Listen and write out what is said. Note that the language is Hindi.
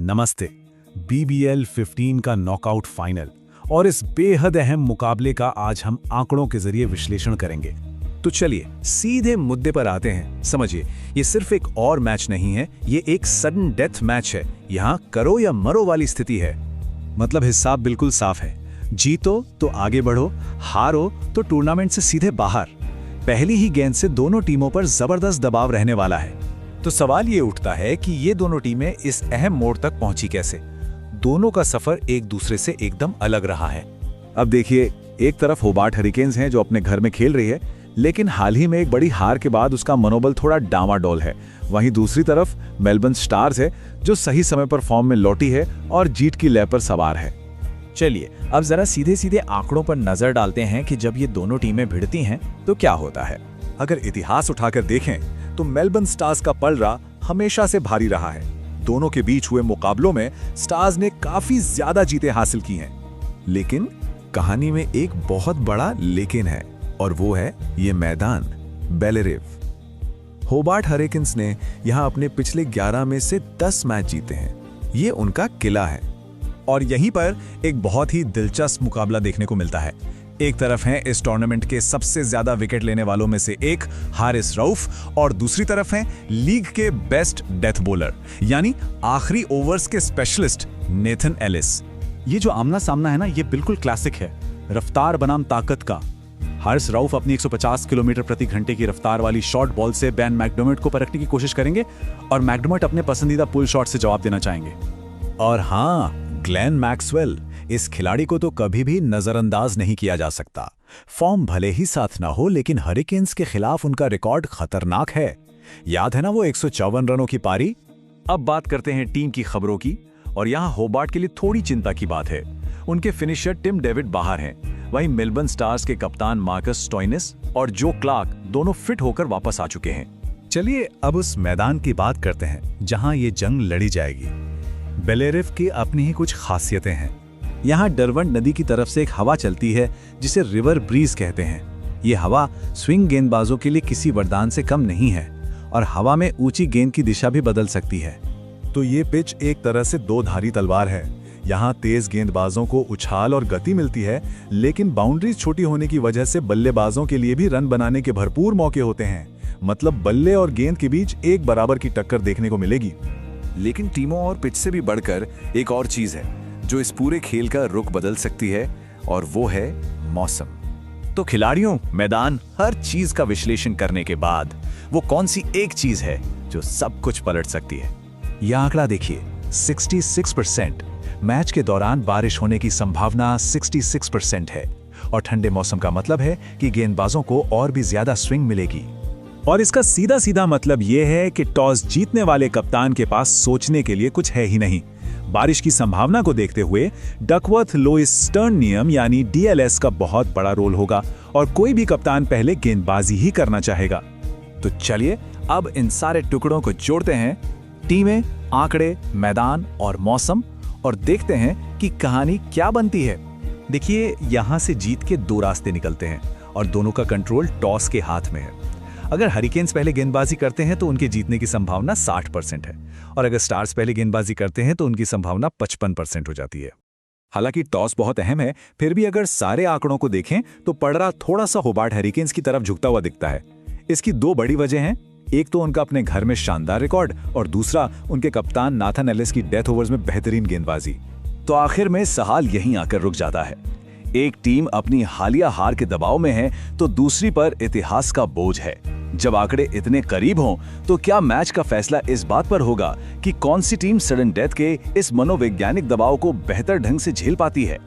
नमस्ते। BBL 15 का नॉकआउट फाइनल और इस बेहद अहम मुकाबले का आज हम आंकड़ों के जरिए विश्लेषण करेंगे। तो चलिए सीधे मुद्दे पर आते हैं। समझिए, ये सिर्फ एक और मैच नहीं है, ये एक सडन डेथ मैच है। यहाँ करो या मरो वाली स्थिति है। मतलब हिसाब बिल्कुल साफ है, जीतो तो आगे बढ़ो, हारो तो टूर्नामेंट से सीधे बाहर। पहली ही गेंद से दोनों टीमों पर जबरदस्त दबाव रहने वाला है। तो सवाल ये उठता है कि ये दोनों टीमें इस अहम मोड़ तक पहुंची कैसे। दोनों का सफर एक दूसरे से एकदम अलग रहा है। अब देखिए, एक तरफ होबार्ट हरिकेन्स हैं जो अपने घर में खेल रही है, लेकिन हाल ही में एक बड़ी हार के बाद उसका मनोबल थोड़ा डामाडोल है। वहीं दूसरी तरफ मेलबर्न स्टार्स है जो सही समय पर फॉर्म में लौटी है और जीत की लय पर सवार है। चलिए अब जरा सीधे सीधे आंकड़ों पर नजर डालते हैं कि जब ये दोनों टीमें भिड़ती हैं तो क्या होता है। अगर इतिहास उठाकर देखें तो मेलबर्न स्टार्स का पलड़ा हमेशा से भारी रहा है। दोनों के बीच हुए मुकाबलों में स्टार्स ने काफी ज्यादा जीतें हासिल की हैं। लेकिन कहानी में एक बहुत बड़ा लेकिन है, और वो है ये मैदान बेलेरिव। होबार्ट हरिकेन्स ने यहाँ अपने पिछले 11 में से 10 मैच जीते हैं। ये उनका किला है। और यहीं पर एक बहुत ही दिलचस्प मुकाबला देखने को मिलता है। एक तरफ हैं इस टूर्नामेंट के सबसे ज्यादा विकेट लेने वालों में से एक हारिस रऊफ, और दूसरी तरफ हैं लीग के बेस्ट डेथ बॉलर यानी आखिरी ओवर्स के स्पेशलिस्ट नेथन एलिस। ये जो आमना सामना है ना, ये बिल्कुल क्लासिक है, रफ्तार बनाम ताकत का। हारिस रऊफ अपनी 150 किलोमीटर प्रति घंटे की रफ्तार वाली शॉर्ट बॉल से बेन मैकडर्मट को परखने की कोशिश करेंगे और मैकडर्मट अपने पसंदीदा पुल शॉट से जवाब देना चाहेंगे। और हाँ, ग्लेन मैक्सवेल, इस खिलाड़ी को तो कभी भी नजरअंदाज नहीं किया जा सकता। फॉर्म भले ही साथ ना हो, लेकिन हरिकेन्स के खिलाफ उनका रिकॉर्ड खतरनाक है। याद है ना वो 154 रनों की पारी। अब बात करते हैं टीम की खबरों की, और यहाँ होबार्ट के लिए थोड़ी चिंता की बात है। उनके फिनिशर टिम डेविड बाहर हैं। वहीं मेलबर्न स्टार्स के कप्तान मार्कस स्टोइनिस और जो क्लार्क दोनों फिट होकर वापस आ चुके हैं। चलिए अब उस मैदान की बात करते हैं जहां ये जंग लड़ी जाएगी। बेलेरिव की अपनी ही कुछ खासियतें हैं। यहाँ डरवंड नदी की तरफ से एक हवा चलती है जिसे रिवर ब्रीज कहते हैं। ये हवा स्विंग गेंदबाजों के लिए किसी वरदान से कम नहीं है, और हवा में ऊंची गेंद की दिशा भी बदल सकती है। तो ये पिच एक तरह से दो धारी तलवार है। यहाँ तेज गेंदबाजों को उछाल और गति मिलती है, लेकिन बाउंड्रीज छोटी होने की वजह से बल्लेबाजों के लिए भी रन बनाने के भरपूर मौके होते हैं। मतलब बल्ले और गेंद के बीच एक बराबर की टक्कर देखने को मिलेगी। लेकिन टीमों और पिच से भी बढ़कर एक और चीज है जो इस पूरे खेल का रुख बदल सकती है, और वो है मौसम। तो खिलाड़ियों, मैदान, हर चीज का विश्लेषण करने के बाद वो कौन सी एक चीज है जो सब कुछ पलट सकती है। यह आंकड़ा देखिए, 66%। मैच के दौरान बारिश होने की संभावना 66% है, और ठंडे मौसम का मतलब है कि गेंदबाजों को और भी ज्यादा स्विंग मिलेगी। और इसका सीधा सीधा मतलब यह है कि टॉस जीतने वाले कप्तान के पास सोचने के लिए कुछ है ही नहीं। बारिश की संभावना को देखते हुए डकवर्थ लोइस स्टर्न नियम यानी DLS का बहुत बड़ा रोल होगा, और कोई भी कप्तान पहले गेंदबाजी ही करना चाहेगा। तो चलिए अब इन सारे टुकड़ों को जोड़ते हैं, टीमें, आंकड़े, मैदान और मौसम, और देखते हैं कि कहानी क्या बनती है। देखिए, यहां से जीत के दो रास्ते निकलते हैं, और दोनों का कंट्रोल टॉस के हाथ में है। अगर हरिकेन्स पहले गेंदबाजी करते हैं तो उनके जीतने की संभावना 60% है, और अगर स्टार्स पहले गेंदबाजी करते हैं तो उनकी संभावना 55% हो जाती है। हालांकि टॉस बहुत अहम है, फिर भी अगर सारे आंकड़ों को देखें तो पलड़ा थोड़ा सा होबार्ट हरिकेन्स की तरफ झुकता हुआ दिखता है। इसकी दो बड़ी वजह हैं। एक तो उनका अपने घर में शानदार रिकॉर्ड, और दूसरा उनके कप्तान नाथन एलिस की डेथ ओवर्स में बेहतरीन गेंदबाजी। तो आखिर में सवाल यहीं आकर रुक जाता है। एक टीम अपनी हालिया हार के दबाव में है तो दूसरी पर इतिहास का बोझ है। जब आंकड़े इतने करीब हों तो क्या मैच का फैसला इस बात पर होगा कि कौन सी टीम सडन डेथ के इस मनोवैज्ञानिक दबाव को बेहतर ढंग से झेल पाती है।